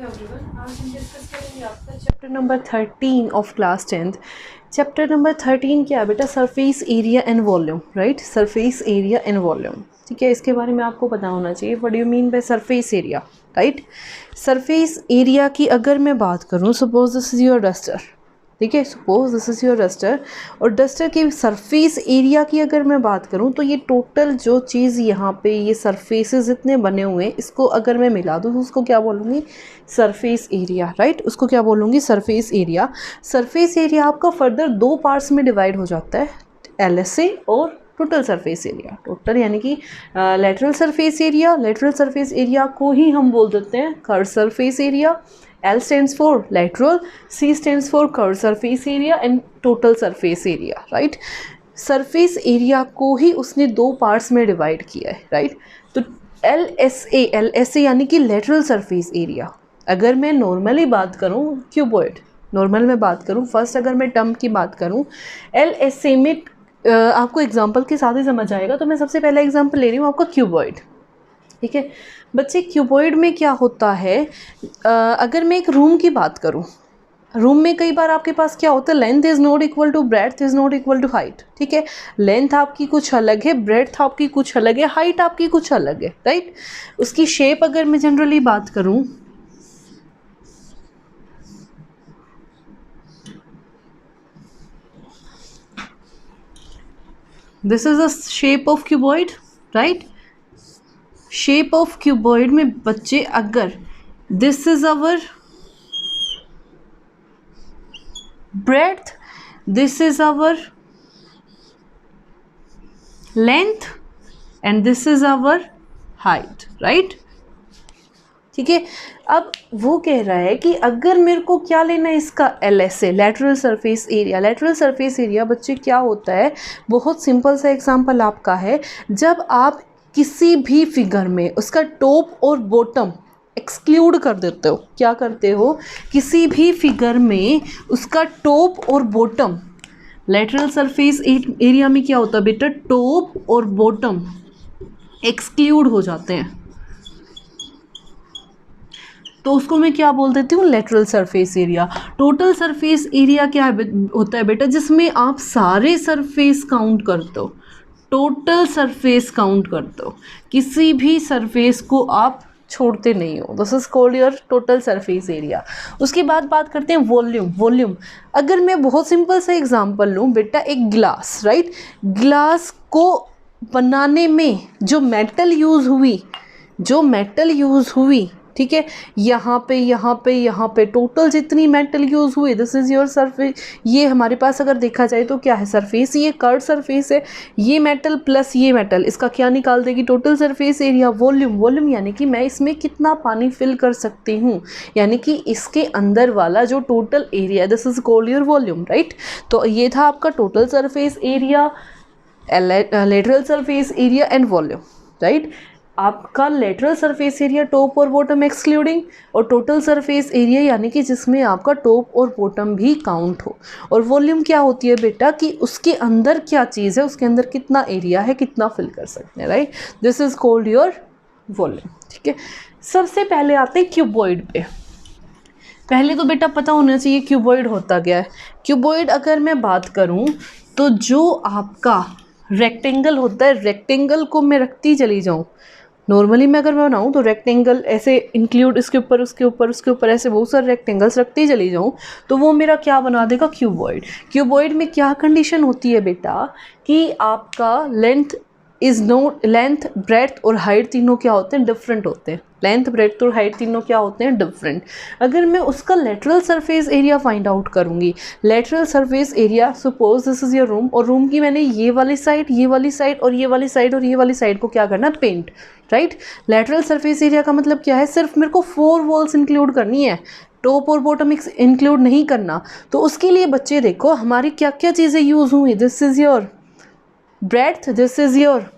Everyone, आज हम discuss करेंगे आपका chapter number 13 of class 10th। Chapter number 13 क्या है बेटा? Surface area and volume, right? Surface area and volume, ठीक है। इसके बारे में आपको पता होना चाहिए what do you mean by surface area, right? Surface area की अगर मैं बात करूँ, suppose this is your duster, ठीक है, suppose this is your duster, और डस्टर की सरफेस एरिया की अगर मैं बात करूं तो ये टोटल जो चीज़ यहाँ पे ये सरफेसेस इतने बने हुए हैं, इसको अगर मैं मिला दूँ तो उसको क्या बोलूँगी? Surface area, right? उसको क्या बोलूँगी? Surface area. सरफेस एरिया आपका फर्दर दो पार्ट्स में डिवाइड हो जाता है, LSA और टोटल सरफेस एरिया। टोटल यानी कि lateral surface area, lateral surface area को ही हम बोल देते हैं curve surface area. L stands for lateral, C stands for curved surface area and total surface area, right? Surface area को ही उसने दो पार्ट्स में डिवाइड किया है, राइट? तो LSA यानी कि लेटरल सरफेस एरिया। अगर मैं नॉर्मली बात करूं, क्यूबॉइड नॉर्मल में बात करूं, फर्स्ट अगर मैं टर्म की बात करूं LSA में, आपको एग्जांपल के साथ ही समझ आएगा। तो मैं सबसे पहला एग्जांपल ले रही हूँ आपका क्यूबॉइड, ठीक है बच्चे। क्यूबॉइड में क्या होता है, अगर मैं एक रूम की बात करूं, रूम में कई बार आपके पास क्या होता है, length is not equal to breadth is not equal to height, ठीक है। लेंथ आपकी कुछ अलग है, ब्रेड्थ आपकी कुछ अलग है, हाइट आपकी कुछ अलग है, राइट? उसकी शेप अगर मैं जनरली बात करूं, this is a shape of cuboid, right? Shape of cuboid में बच्चे अगर this is our breadth, this is our length and this is our height, right? ठीक है। अब वो कह रहा है कि अगर मेरे को क्या लेना है, इसका LSA, lateral surface area. Lateral surface area बच्चे क्या होता है, बहुत सिंपल सा एग्जांपल आपका है, जब आप किसी भी फिगर में उसका टॉप और बॉटम एक्सक्लूड कर देते हो, क्या करते हो, किसी भी फिगर में उसका टॉप और बॉटम, लेटरल सरफेस एरिया में क्या होता है बेटा, टॉप और बॉटम एक्सक्लूड हो जाते हैं, तो उसको मैं क्या बोल देती हूँ, lateral surface area. Total surface area क्या होता है बेटा, जिसमें आप सारे सरफेस काउंट करते हो, टोटल सरफेस काउंट करते हो, किसी भी सरफेस को आप छोड़ते नहीं हो। This is called your total surface area. उसके बाद बात करते हैं वॉल्यूम। वॉल्यूम अगर मैं बहुत सिंपल सा एग्जांपल लूँ बेटा, एक ग्लास, राइट? ग्लास को बनाने में जो मेटल यूज़ हुई, ठीक है, यहाँ पे टोटल जितनी मेटल यूज़ हुई, दिस इज़ योर सरफेस। ये हमारे पास अगर देखा जाए तो क्या है, सरफेस, ये कर्व सरफेस है, ये मेटल प्लस ये मेटल, इसका क्या निकाल देगी, टोटल सरफेस एरिया। वॉल्यूम यानी कि मैं इसमें कितना पानी फिल कर सकती हूँ, यानी कि इसके अंदर वाला जो total area, this is called your volume, right? तो ये था आपका total surface area, lateral surface area and volume, right? आपका लेटरल सरफेस एरिया टॉप और बॉटम एक्सक्लूडिंग, और टोटल सरफेस एरिया यानी कि जिसमें आपका टॉप और बॉटम भी काउंट हो। और वॉल्यूम क्या होती है बेटा, कि उसके अंदर क्या चीज़ है, उसके अंदर कितना एरिया है, कितना फिल कर सकते हैं, right? This is called your volume, ठीक है। सबसे पहले आते हैं क्यूबॉइड पे। पहले तो बेटा पता होना चाहिए क्यूबॉइड होता क्या है। क्यूबॉइड अगर मैं बात करूँ तो जो आपका रेक्टेंगल होता है, रेक्टेंगल को मैं रखती चली जाऊँ, नॉर्मली मैं अगर मैं बनाऊँ तो रेक्टेंगल ऐसे इंक्लूड, इसके ऊपर उसके ऊपर उसके ऊपर ऐसे बहुत सारे रेक्टेंगल्स रखते ही चली जाऊँ, तो वो मेरा क्या बना देगा, क्यूबॉइड। क्यूबॉइड में क्या कंडीशन होती है बेटा, कि आपका length is not, length breadth और हाइट तीनों क्या होते हैं, डिफरेंट होते हैं। लेंथ ब्रेड्थ और हाइट तीनों क्या होते हैं, डिफरेंट। अगर मैं उसका lateral surface area find out करूँगी, lateral surface area, suppose this is your room, और रूम की मैंने ये वाली साइड, ये वाली साइड और ये वाली साइड और ये वाली साइड को क्या करना, paint, right? Lateral surface area का मतलब क्या है, सिर्फ मेरे को 4 वॉल्स इंक्लूड करनी है, टॉप और बॉटम इंक्लूड नहीं करना। तो उसके लिए बच्चे देखो हमारी क्या क्या चीज़ें यूज़ हुई, this is your breadth, this is your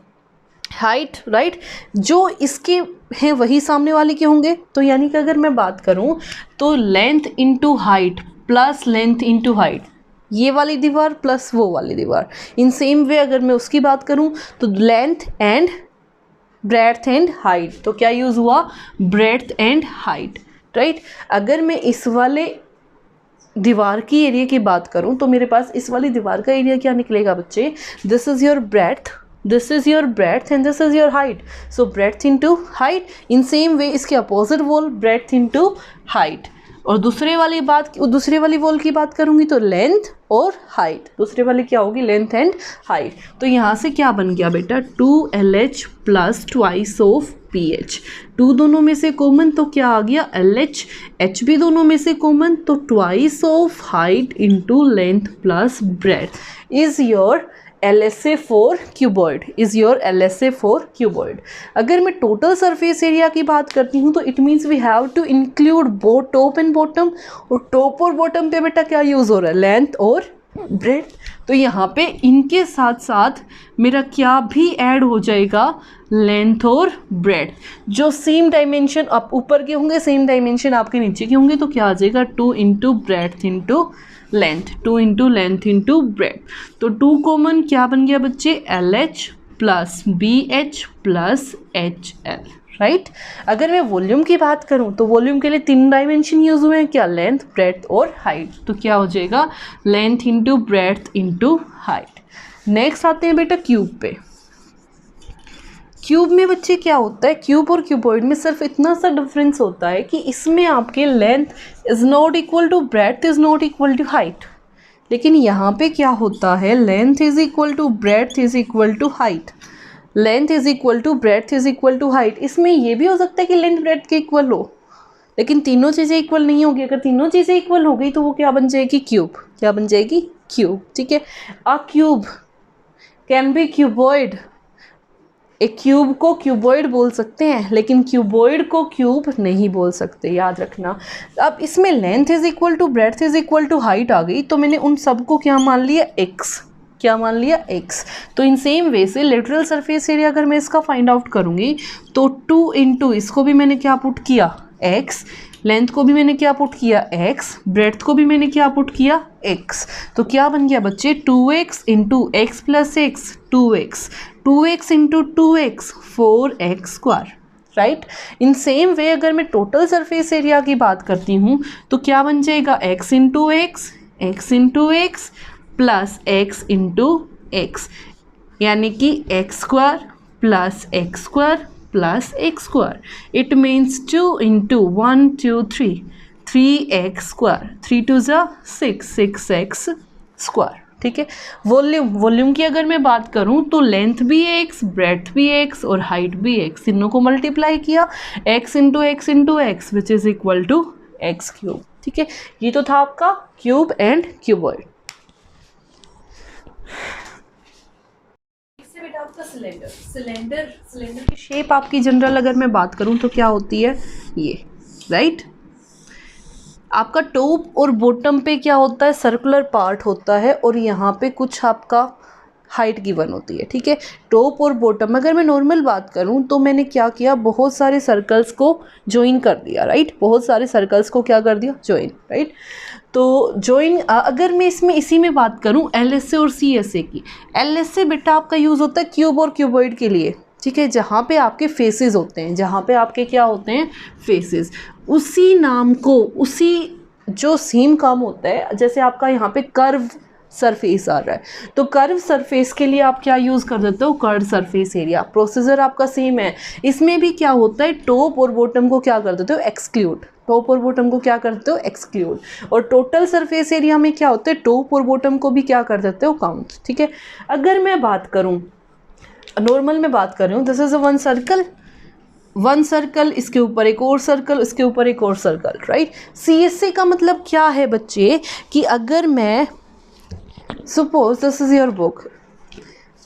height, right? जो इसके हैं वही सामने वाले के होंगे। तो यानी कि अगर मैं बात करूं तो length into height plus length into height, ये वाली दीवार प्लस वो वाली दीवार। इन सेम वे अगर मैं उसकी बात करूं तो length and breadth and height, तो क्या यूज़ हुआ, ब्रेड्थ एंड हाइट, राइट। अगर मैं इस वाले दीवार की एरिया की बात करूं तो मेरे पास इस वाली दीवार का एरिया क्या निकलेगा बच्चे, this is your breadth, this is your breadth and this is your height, so breadth into height. In same way इसके opposite wall breadth into height. और दूसरे वाली वॉल की बात करूंगी तो लेंथ और हाइट, दूसरे वाली क्या होगी, लेंथ एंड हाइट। तो यहाँ से क्या बन गया बेटा, 2LH plus twice of PH, 2 दोनों में से कॉमन तो क्या आ गया LH, H भी दोनों में से कॉमन तो twice of height into length plus breadth is your LSA for cuboid, is your LSA for cuboid. अगर मैं टोटल सरफेस एरिया की बात करती हूँ तो it means we have to include both top and bottom, और top और bottom पे बेटा क्या यूज़ हो रहा है, लेंथ और ब्रेड्थ। तो यहाँ पे इनके साथ साथ मेरा क्या भी ऐड हो जाएगा, लेंथ और ब्रेड्थ। जो सेम डायमेंशन आप ऊपर के होंगे सेम डायमेंशन आपके नीचे के होंगे, तो क्या आ जाएगा 2 into breadth into length, 2 into length into breadth. तो 2 कॉमन क्या बन गया बच्चे, LH plus BH plus HL, right. अगर मैं वॉल्यूम की बात करूं तो वॉल्यूम के लिए 3 डायमेंशन यूज हुए हैं, क्या, लेंथ, ब्रेड्थ और हाइट। तो क्या हो जाएगा, length into breadth into height. Next आते हैं बेटा क्यूब पे। क्यूब में बच्चे क्या होता है, क्यूब और क्यूबॉइड में सिर्फ इतना सा डिफरेंस होता है कि इसमें आपके length is not equal to breadth is not equal to height, लेकिन यहाँ पे क्या होता है, length is equal to breadth is equal to height, length is equal to breadth is equal to height. इसमें ये भी हो सकता है कि लेंथ ब्रेड्थ के इक्वल हो, लेकिन तीनों चीज़ें इक्वल नहीं होगी। अगर तीनों चीज़ें इक्वल हो गई तो वो क्या बन जाएगी, क्यूब, क्या बन जाएगी, क्यूब, ठीक है। अ क्यूब कैन बी क्यूबॉइड, एक क्यूब को क्यूबॉइड बोल सकते हैं लेकिन क्यूबॉइड को क्यूब नहीं बोल सकते, याद रखना। अब इसमें length is equal to breadth is equal to height आ गई, तो मैंने उन सबको क्या मान लिया, x, क्या मान लिया, x। तो इन सेम वे से लेटरल सरफेस एरिया अगर मैं इसका फाइंड आउट करूंगी तो 2 इंटू इसको भी मैंने क्या पुट किया, x, लेंथ को भी मैंने क्या पुट किया, x, ब्रेड्थ को भी मैंने क्या पुट किया, x। तो क्या बन गया बच्चे, 2x into x plus x, 2x, 2x into 2x, 4x square, right. इन सेम वे अगर मैं टोटल सरफेस एरिया की बात करती हूँ तो क्या बन जाएगा, x into x, x into x plus x into x, यानी कि x square plus x square plus x square. It means 2 into 1 2 3, 3x square, 3 2 6, 6x square, ठीक है। वॉल्यूम की अगर मैं बात करूं तो लेंथ भी x, ब्रेड्थ भी x और हाइट भी x, तीनों को मल्टीप्लाई किया, x into x into x which is equal to x cube, ठीक है। ये तो था आपका क्यूब एंड क्यूबॉइड। बेटा आपका सिलेंडर की शेप आपकी जनरल अगर मैं बात करूं तो क्या होती है, ये, राइट। आपका टॉप और बॉटम पे क्या होता है, सर्कुलर पार्ट होता है और यहाँ पे कुछ आपका हाइट गिवन होती है, ठीक है। टॉप और बॉटम अगर मैं नॉर्मल बात करूं तो मैंने क्या किया, बहुत सारे सर्कल्स को ज्वाइन कर दिया, राइट, बहुत सारे सर्कल्स को क्या कर दिया, ज्वाइन, राइट। तो ज्वाइन अगर मैं इसी में बात करूं LSA और CSA की, LSA बेटा आपका यूज़ होता है क्यूब और क्यूबॉइड के लिए, ठीक है, जहाँ पे आपके फेसेस होते हैं, जहाँ पे आपके क्या होते हैं, फेसेस। उसी नाम को, उसी जो सेम काम होता है, जैसे आपका यहाँ पे कर्व सरफेस आ रहा है तो कर्व सरफेस के लिए आप क्या यूज़ कर देते हो, कर्व सरफेस एरिया। प्रोसीजर आपका सेम है, इसमें भी क्या होता है, टॉप और बॉटम को क्या कर देते हो, एक्सक्लूड, टॉप और बॉटम को क्या करते हो, एक्सक्लूड। और टोटल सरफेस एरिया में क्या होता है, टॉप और बॉटम को भी क्या कर देते हो, काउंट, ठीक है। अगर मैं बात करूँ नॉर्मल में बात कर रही हूँ, दिस इज वन सर्कल, इसके ऊपर एक और सर्कल, इसके ऊपर एक और सर्कल, राइट। CSA का मतलब क्या है बच्चे, कि अगर मैं suppose this is your book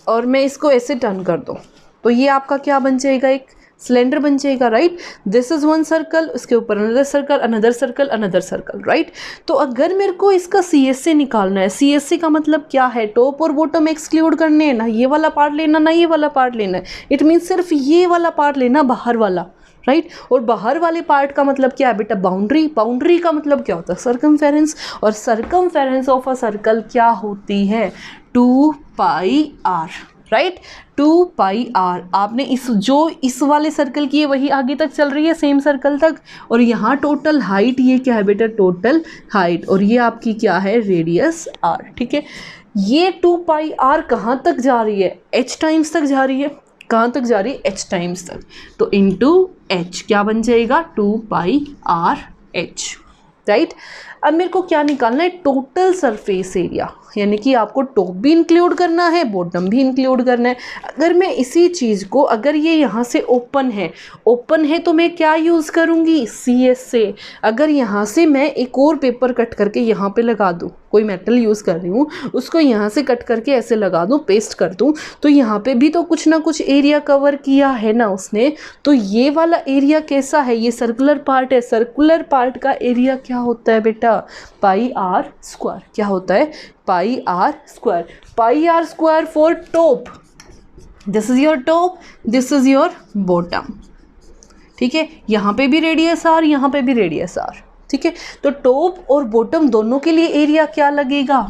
और मैं इसको ऐसे टर्न कर दूँ तो ये आपका क्या बन जाएगा, एक सिलेंडर बन जाएगा, right. This is one circle, उसके ऊपर another circle, another circle, another circle, right. तो अगर मेरे को इसका CSA निकालना है, CSA का मतलब क्या है, टॉप और बॉटम एक्सक्लूड करने हैं, ना ये वाला पार्ट लेना ना ये वाला पार्ट लेना है, इट मीन्स सिर्फ ये वाला पार्ट लेना, बाहर वाला, राइट। और बाहर वाले पार्ट का मतलब क्या है बेटा, बाउंड्री, बाउंड्री का मतलब क्या होता है, सर्कमफेरेंस, और सर्कमफेरेंस ऑफ अ सर्कल क्या होती है, 2πr, राइट, 2 पाई आर। आपने इस वाले सर्कल की है वही आगे तक चल रही है सेम सर्कल तक, और यहाँ टोटल हाइट ये क्या है बेटा, टोटल हाइट, और ये आपकी क्या है, रेडियस आर। ठीक है, ये 2 पाई आर कहाँ तक जा रही है, h टाइम्स तक जा रही है। कहाँ तक जा रही है, h टाइम्स तक, तो इनटू h क्या बन जाएगा, 2 पाई आर h, राइट। अब मेरे को क्या निकालना है, टोटल सरफेस एरिया, यानी कि आपको टॉप भी इंक्लूड करना है, बॉटम भी इंक्लूड करना है। अगर मैं इसी चीज़ को, अगर ये यहाँ से ओपन है तो मैं क्या यूज़ करूँगी, CS से। अगर यहाँ से मैं एक और पेपर कट करके यहाँ पे लगा दूँ, कोई मेटल यूज़ कर रही हूँ, उसको यहाँ से कट करके ऐसे लगा दूँ, पेस्ट कर दूँ, तो यहाँ पे भी तो कुछ ना कुछ एरिया कवर किया है ना उसने। तो ये वाला एरिया कैसा है, ये सर्कुलर पार्ट है, सर्कुलर पार्ट का एरिया क्या होता है बेटा, पाई आर स्क्वायर। क्या होता है, pi r square. Pi r square for top, this is your top, this is your bottom. ठीक है, यहाँ पे भी रेडियस आर, यहाँ पे भी रेडियस आर। ठीक है, तो टॉप और बॉटम दोनों के लिए एरिया क्या लगेगा,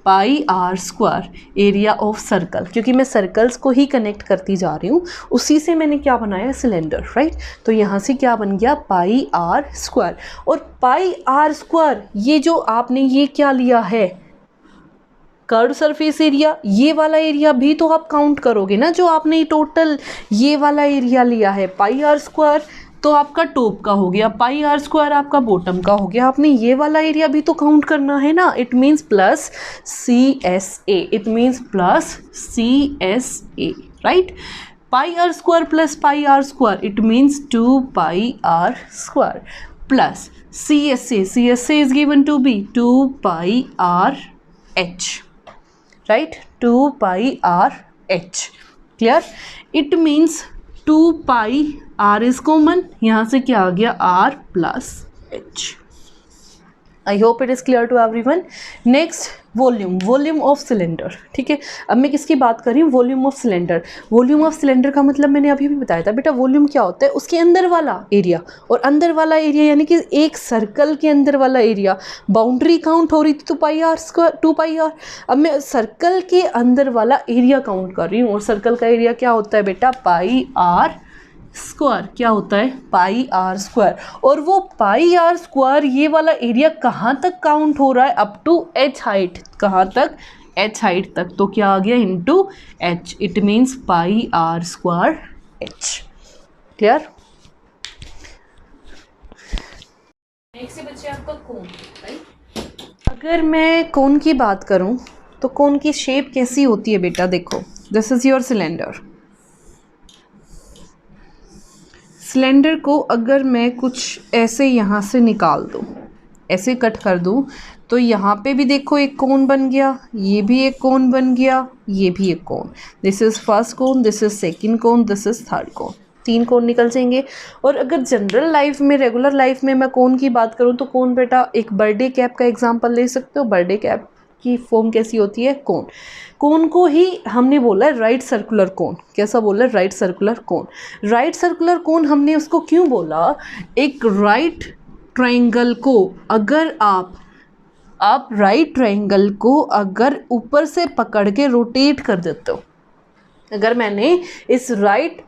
pi r square area of circle, क्योंकि मैं सर्कल्स को ही कनेक्ट करती जा रही हूँ, उसी से मैंने क्या बनाया, सिलेंडर, राइट। तो यहाँ से क्या बन गया, पाई आर स्क्वायर। और पाई आर स्क्वायर, ये जो आपने ये क्या लिया है, कर्व सरफेस एरिया, ये वाला एरिया भी तो आप काउंट करोगे ना, जो आपने टोटल ये वाला एरिया लिया है, पाई आर स्क्वायर तो आपका टॉप का हो गया, पाई आर स्क्वायर आपका बॉटम का हो गया, आपने ये वाला एरिया भी तो काउंट करना है ना। It means plus CSA, it means plus CSA, right. Pi r square plus pi r square, it means 2 pi r square plus CSA, CSA is given to be 2 pi r H, right, 2 pi r H, clear. It means 2 pi r is common, यहाँ से क्या आ गया, R plus H। I hope it is clear to everyone. Next, volume of cylinder. ठीक है, अब मैं किसकी बात कर रही हूँ, volume of cylinder. Volume of cylinder का मतलब मैंने अभी भी बताया था बेटा, वॉल्यूम क्या होता है, उसके अंदर वाला एरिया, और अंदर वाला एरिया यानी कि एक सर्कल के अंदर वाला एरिया। बाउंड्री काउंट हो रही थी तो pi r square, 2 pi are. अब मैं सर्कल के अंदर वाला एरिया काउंट कर रही हूँ, और सर्कल का एरिया क्या होता है बेटा, पाई आर स्क्वायर। क्या होता है, पाई आर स्क्वायर। और वो पाई आर स्क्वायर ये वाला एरिया कहाँ तक काउंट हो रहा है, अप टू H हाइट। कहाँ तक, H हाइट तक, तो क्या आ गया, into H, it means pi r square H, clear. Next है बच्चे आपका कोन, राइट। अगर मैं कोन की बात करूं तो कोन की शेप कैसी होती है बेटा, देखो, this is your cylinder. Cylinder को अगर मैं कुछ ऐसे यहाँ से निकाल दूँ, ऐसे कट कर दूँ, तो यहाँ पे भी देखो एक कोन बन गया, ये भी एक कोन बन गया, ये भी एक cone. This is first cone, this is second cone, this is third cone. 3 cone निकल जाएंगे। और अगर जनरल लाइफ में, रेगुलर लाइफ में मैं कोन की बात करूँ तो कोन बेटा, एक बर्थडे कैप का एग्जाम्पल ले सकते हो। बर्थडे कैप की फॉर्म कैसी होती है, कोन। कोन को ही हमने बोला है राइट सर्कुलर कोन। कैसा बोला है, right circular cone. Right circular cone हमने उसको क्यों बोला, एक राइट ट्रायंगल को अगर आप राइट ट्रायंगल को अगर ऊपर से पकड़ के रोटेट कर देते हो, अगर मैंने इस राइट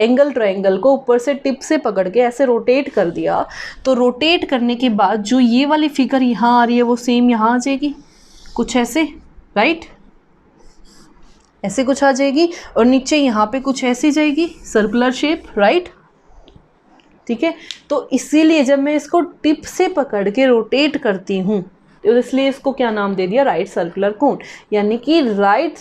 एंगल ट्रायंगल को ऊपर से टिप से पकड़ के ऐसे रोटेट कर दिया, तो रोटेट करने के बाद जो ये वाली फिगर यहाँ आ रही है वो सेम यहाँ आ जाएगी, कुछ ऐसे, राइट, ऐसे कुछ आ जाएगी। और नीचे यहाँ पे कुछ ऐसी जाएगी, सर्कुलर शेप, राइट। ठीक है, तो इसीलिए जब मैं इसको टिप से पकड़ के रोटेट करती हूँ तो इसलिए इसको क्या नाम दे दिया, राइट सर्कुलर कोन। यानी कि राइट,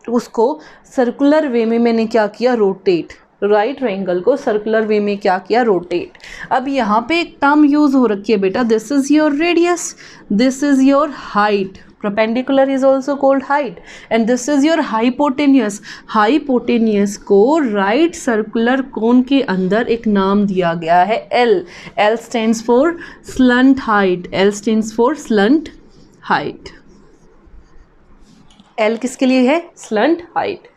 उसको सर्कुलर वे में मैंने क्या किया, रोटेट। राइट ट्रायंगल को सर्कुलर वे में क्या किया, रोटेट। अब यहाँ पे एक टर्म यूज हो रखी है बेटा, this is your radius, this is your height. perpendicular is also called height and this is your hypotenuse। hypotenuse को right circular cone के अंदर एक नाम दिया गया है L। L stands for slant height। L stands for slant height। L किसके लिए है, slant height,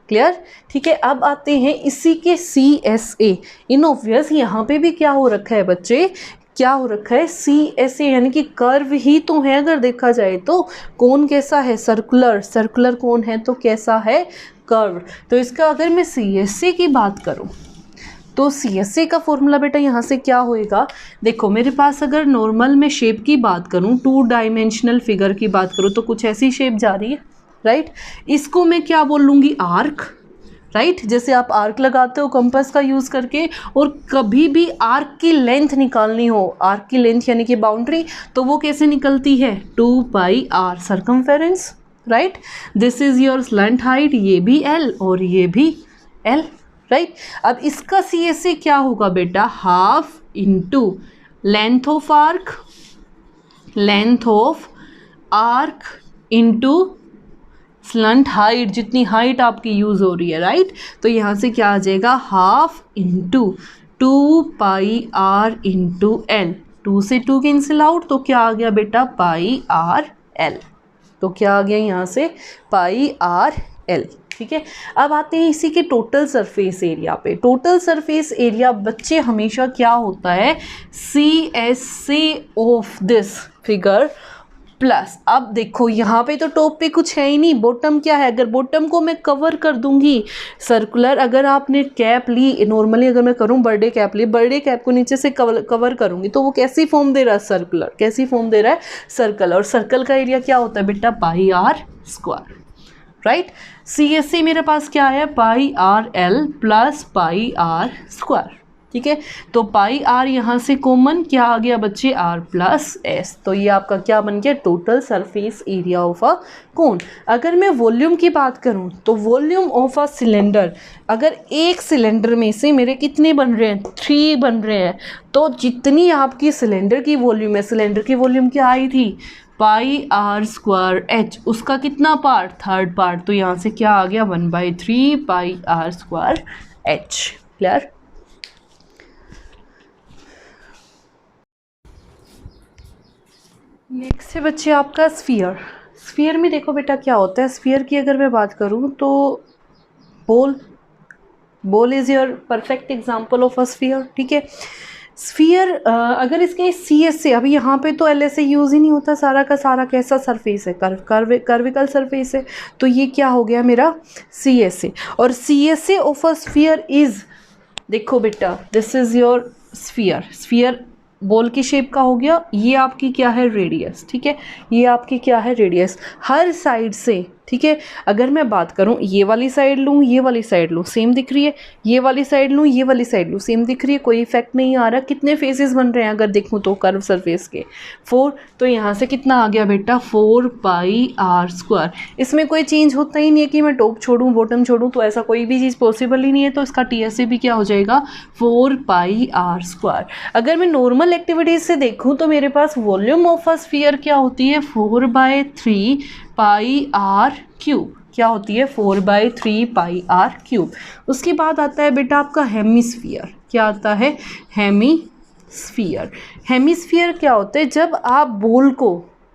क्लियर। ठीक है, अब आते हैं इसी के CSA। इन ऑब्वियस यहाँ पे भी क्या हो रखा है बच्चे, क्या हो रखा है, CSA, यानी कि कर्व ही तो है अगर देखा जाए तो। कौन कैसा है, सर्कुलर, सर्कुलर कौन है तो कैसा है, कर्व। तो इसका अगर मैं CSA की बात करूं तो CSA का फॉर्मूला बेटा यहाँ से क्या होएगा, देखो मेरे पास अगर नॉर्मल में शेप की बात करूँ, 2 डायमेंशनल फिगर की बात करूँ तो कुछ ऐसी शेप जा रही है, राइट। इसको मैं क्या बोल लूँगी, आर्क, राइट। जैसे आप आर्क लगाते हो कंपास का यूज़ करके, और कभी भी आर्क की लेंथ निकालनी हो, आर्क की लेंथ यानी कि बाउंड्री, तो वो कैसे निकलती है, 2πr circumference, right. This is your slant height, ये भी L और ये भी L, राइट। अब इसका CSA क्या होगा बेटा, half into length of arc, length of arc into slant height, जितनी हाइट आपकी यूज़ हो रही है, राइट। तो यहाँ से क्या आ जाएगा, half into 2πr into L, 2 से 2 कैंसिल आउट, तो क्या आ गया बेटा, πrl। तो क्या आ गया यहाँ से, πrl, ठीक है। अब आते हैं इसी के टोटल सरफेस एरिया पे। टोटल सरफेस एरिया बच्चे हमेशा क्या होता है, CSA of this figure plus, अब देखो यहाँ पे तो टॉप पे कुछ है ही नहीं, बॉटम क्या है, अगर बॉटम को मैं कवर कर दूंगी सर्कुलर, अगर आपने कैप ली नॉर्मली, अगर मैं करूँ बर्थडे कैप ली, बर्थडे कैप को नीचे से कवर करूंगी तो वो कैसी फॉर्म दे रहा है, सर्कुलर, कैसी फॉर्म दे रहा है, सर्कल। और सर्कल का एरिया क्या होता है बेटा, πr², राइट। CSA मेरे पास क्या है, πrl प्लस πr², ठीक है। तो πr यहाँ से कॉमन क्या आ गया बच्चे, r प्लस s, तो ये आपका क्या बन गया, total surface area of a cone. अगर मैं वॉल्यूम की बात करूँ तो वॉल्यूम ऑफ अ सिलेंडर, अगर एक सिलेंडर में से मेरे कितने बन रहे हैं, 3 बन रहे हैं, तो जितनी आपकी सिलेंडर की वॉल्यूम है, सिलेंडर की वॉल्यूम क्या आई थी, πr²h, उसका कितना पार्ट, थर्ड पार्ट, तो यहाँ से क्या आ गया, 1/3 πr²h, क्लियर। नेक्स्ट है बच्चे आपका स्फीयर। स्फीयर में देखो बेटा क्या होता है, स्फीयर की अगर मैं बात करूँ तो ball is your perfect example of a sphere, ठीक है। स्फीयर अगर इसके CSA, अभी यहाँ पे तो LSA यूज़ ही नहीं होता, सारा का सारा कैसा सरफेस है, कर्विकल सरफेस है, तो ये क्या हो गया मेरा CSA। और CSA of a sphere is, देखो बेटा this is your sphere, sphere ball की शेप का हो गया, ये आपकी क्या है, रेडियस, ठीक है, ये आपकी क्या है, रेडियस, हर साइड से, ठीक है। अगर मैं बात करूँ ये वाली साइड लूँ, ये वाली साइड लूँ, सेम दिख रही है, ये वाली साइड लूँ, ये वाली साइड लूँ, सेम दिख रही है, कोई इफेक्ट नहीं आ रहा। कितने फेसेस बन रहे हैं अगर देखूँ तो कर्व सरफेस के, 4, तो यहाँ से कितना आ गया बेटा, 4πr²। इसमें कोई चेंज होता ही नहीं है कि मैं टॉप छोड़ूँ बॉटम छोड़ूँ, तो ऐसा कोई भी चीज़ पॉसिबल ही नहीं है, तो इसका TSA भी क्या हो जाएगा, 4πr²। अगर मैं नॉर्मल एक्टिविटीज़ से देखूँ तो मेरे पास वॉल्यूम ऑफ अ स्फीयर क्या होती है, 4/3 πr³, क्या होती है, 4/3 πr³। उसके बाद आता है बेटा आपका हेमिस्फीयर, क्या आता है, हेमिस्फीयर। हेमिस्फीयर क्या होता है, जब आप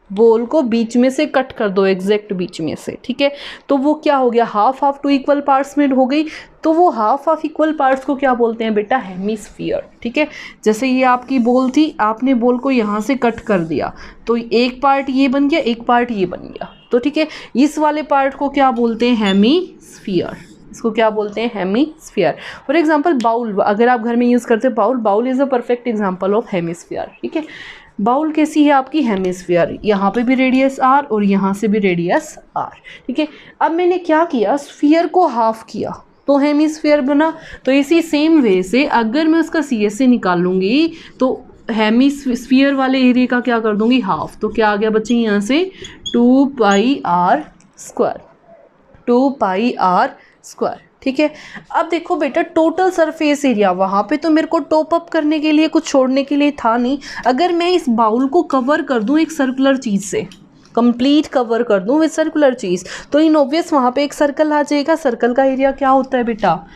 बॉल को बीच में से कट कर दो, एग्जैक्ट बीच में से, ठीक है, तो वो क्या हो गया, हाफ हाफ 2 इक्वल पार्ट्स में हो गई, तो वो हाफ हाफ इक्वल पार्ट्स को क्या बोलते हैं बेटा, हेमिस्फीयर, ठीक है। जैसे ये आपकी बॉल थी, आपने बॉल को यहाँ से कट कर दिया, तो एक पार्ट ये बन गया, एक पार्ट ये बन गया, तो ठीक है, इस वाले पार्ट को क्या बोलते हैं, हेमिस्फीयर, इसको क्या बोलते हैं, हेमिस्फीयर। फॉर एग्जाम्पल बाउल, अगर आप घर में यूज़ करते हो bowl is a perfect example of hemisphere, ठीक है। बाउल कैसी है आपकी, हेमिस्फीयर, यहाँ पे भी रेडियस r और यहाँ से भी रेडियस r, ठीक है। अब मैंने क्या किया, स्फीयर को हाफ किया तो हेमिस्फीयर बना, तो इसी सेम वे से अगर मैं उसका CSA निकालूंगी तो हेमिस्फीयर वाले एरिया का क्या कर दूंगी, हाफ, तो क्या आ गया बच्चे यहाँ से 2πr², 2πr², ठीक है। अब देखो बेटा टोटल सरफेस एरिया, वहाँ पे तो मेरे को टॉप अप करने के लिए कुछ छोड़ने के लिए था नहीं, अगर मैं इस बाउल को कवर कर दूँ एक सर्कुलर चीज़ से, कंप्लीट कवर कर दूँ विद सर्कुलर चीज़, तो इन ऑब्वियस वहाँ पे एक सर्कल आ जाएगा। सर्कल का एरिया क्या होता है बेटा,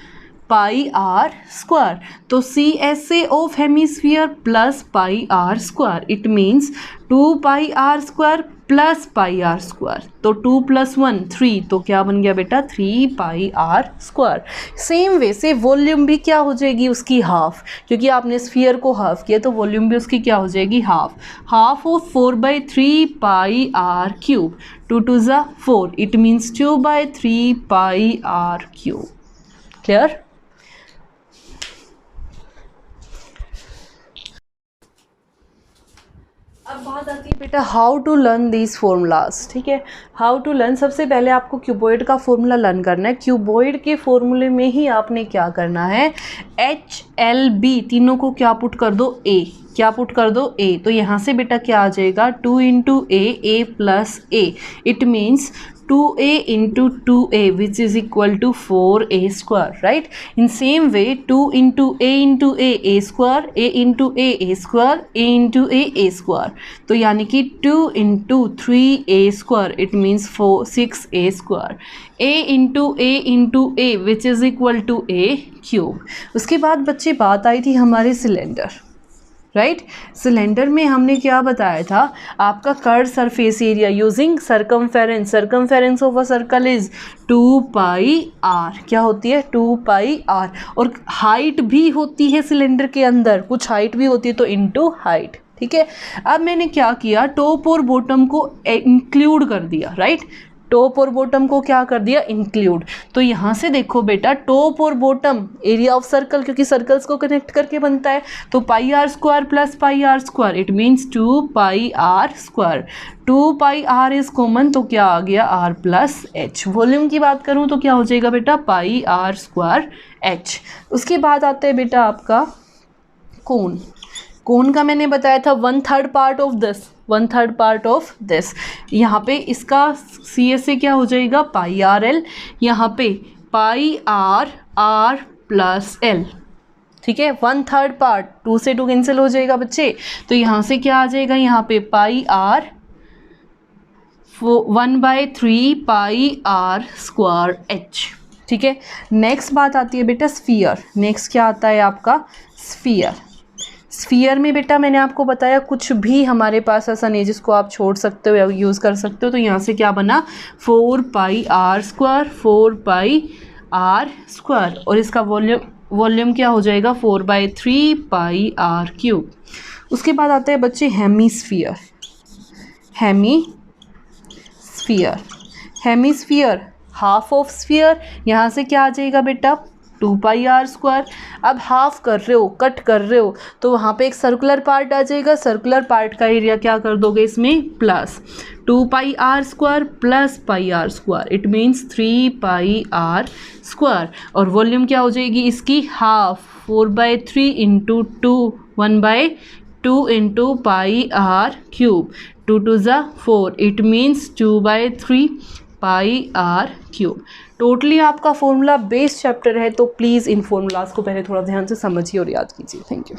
पाई आर स्क्वायर। तो CSA of hemisphere plus pi r square, it means 2 pi r square plus pi r square. तो 2 + 1 3, तो क्या बन गया बेटा 3 pi r square. Same way से वॉल्यूम भी क्या हो जाएगी उसकी हाफ, क्योंकि आपने स्फीयर को हाफ किया तो वॉल्यूम भी उसकी क्या हो जाएगी half. Half of 4/3 pi r cube, 2 2 ज़ा 4, it means 2/3 pi r cube. Clear. अब बात आती है बेटा how to learn these formulas. ठीक है, हाउ टू लर्न, सबसे पहले आपको क्यूबॉइड का फॉर्मूला लर्न करना है। क्यूबॉइड के फॉर्मूले में ही आपने क्या करना है, HLB तीनों को क्या पुट कर दो, A, क्या पुट कर दो A। तो यहाँ से बेटा क्या आ जाएगा 2 × A + A, it means 2A × 2A which is equal to 4A square, right? In same way 2 × A A square, A × A square, A × A square, तो यानी कि 2 × 3A square, it means 6A square, A × A which is equal to A cube। उसके बाद बच्चे बात आई थी हमारे cylinder, right. Cylinder में हमने क्या बताया था, आपका curve surface area using circumference, circumference of a circle is 2 pi r, क्या होती है 2 पाई आर। और हाइट भी होती है सिलेंडर के अंदर, कुछ हाइट भी होती है, तो इनटू हाइट। ठीक है, अब मैंने क्या किया, टॉप और बॉटम को इंक्लूड कर दिया, राइट। टॉप और बॉटम को क्या कर दिया, इंक्लूड। तो यहाँ से देखो बेटा टॉप और बॉटम एरिया ऑफ सर्कल, क्योंकि सर्कल्स को कनेक्ट करके बनता है, तो pi r square plus pi r square, it means 2 pi r square. 2 pi r is common, तो क्या आ गया r + h। वॉल्यूम की बात करूँ तो क्या हो जाएगा बेटा पाई आर स्क्वायर h। उसके बाद आता है बेटा आपका कोन। कोन का मैंने बताया था 1/3 part of this, 1/3 part of this. यहाँ पे इसका CSA क्या हो जाएगा पाई आर एल, यहाँ पे पाई आर r + l। ठीक है, 1/3 पार्ट, 2 से 2 कैंसिल हो जाएगा बच्चे, तो यहाँ से क्या आ जाएगा, यहाँ पे pi r 1/3 pi r square h। ठीक है, नेक्स्ट बात आती है बेटा स्फीयर। नेक्स्ट क्या आता है आपका स्फीयर। स्फीयर में बेटा मैंने आपको बताया कुछ भी हमारे पास ऐसा नहीं जिसको आप छोड़ सकते हो या यूज़ कर सकते हो। तो यहाँ से क्या बना 4 pi r square, 4 pi r square, और इसका वॉल्यूम क्या हो जाएगा 4/3 पाई आर क्यूब। उसके बाद आते हैं बच्चे hemisphere. Hemisphere half of sphere, यहाँ से क्या आ जाएगा बेटा 2 पाई आर स्क्वायर। अब हाफ कर रहे हो, कट कर रहे हो, तो वहाँ पे एक सर्कुलर पार्ट आ जाएगा, सर्कुलर पार्ट का एरिया क्या कर दोगे इसमें plus 2 pi r square plus pi r square, it means 3 pi r square. और वॉल्यूम क्या हो जाएगी इसकी हाफ, 4/3 × 2, 1/2 × पाई आर क्यूब, 2 2 ज़ा 4, it means 2/3 pi r cube. Totally आपका फॉर्मूला बेस्ड चैप्टर है, तो प्लीज़ इन फॉर्मूलाज को पहले थोड़ा ध्यान से समझिए और याद कीजिए। Thank you.